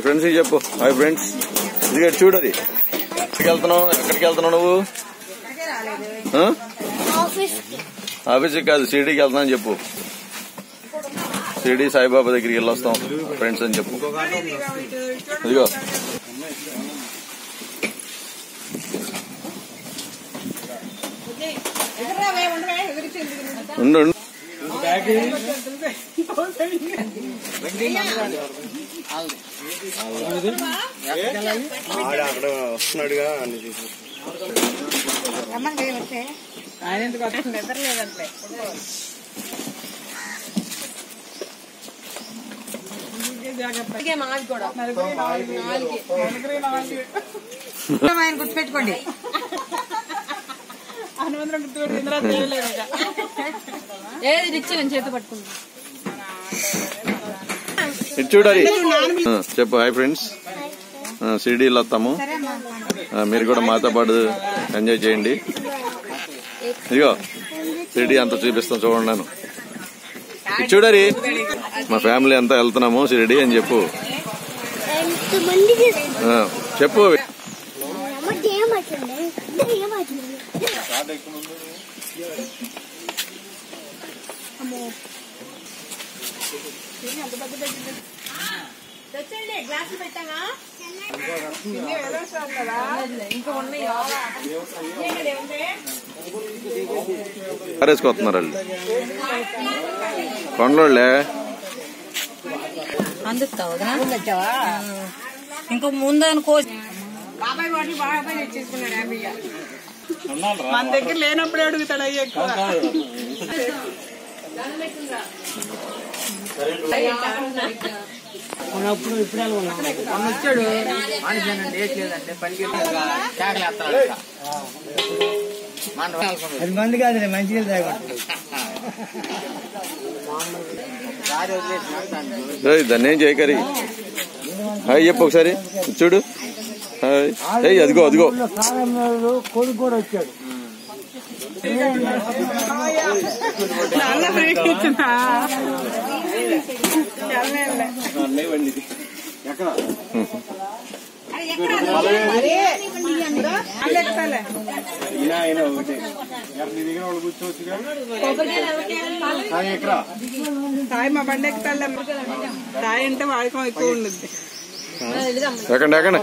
Friends చెప్పు. Hi friends, ఇది చూడది. ఎక్కడికి వెళ్తున్నావు నువ్వు? ఆఫీస్కి కాదు, షిరిడీకి వెళ్తున్నాను చెప్పు. షిరిడీ సాయిబాబా దగ్గరికి వెళ్ళొస్తాం ఫ్రెండ్స్ అని చెప్పు. ఇదిగో ఉండు అక్కడ వస్తున్నాడుగా అన్ని చూసి ఆయన ఎందుకు నిద్రలేదంటే ఆయన గుర్తుపెట్టుకోండి. ఏది రిచ్చి నేను చేతి పట్టుకుంటా చూడాలి చెప్పు. హాయ్ ఫ్రెండ్స్, షిరిడీలో వస్తాము, మీరు కూడా మాతో పాటు ఎంజాయ్ చేయండి. ఇదిగో షిరిడీ అంతా చూపిస్తాం చూడండి. నేను చూడరి మా ఫ్యామిలీ అంతా వెళ్తున్నాము షిరిడీ అని చెప్పు. చెప్పు. గ్లాసులు పెట్టావా? పారేసుకొస్తున్నారు వాళ్ళు కొండోళ్ళే. అందుతావు ఇంకో ముందు అనుకో. బాబాయ్ వాటి బాబాయ్ తెచ్చేసుకున్నాడు. మన దగ్గర లేనప్పుడే అడుగుతాడు అయ్యి ఎక్కువ. ఇప్పుడు ఇప్పుడే వచ్చాడు లేదంటే పనికి 10 మంది కాదు మంచిగా దాన్ని ఏం చేయకరి. హాయ్ చెప్పు ఒకసారి చూడు. హాయ్ అదిగో అదిగో కొడుకు కూడా వచ్చాడు. సాయి మా బండి ఎక్కుతాలే. సాయి అంటే వాడకం ఎక్కువ ఉండదు. ఎక్కండి ఎక్కండి.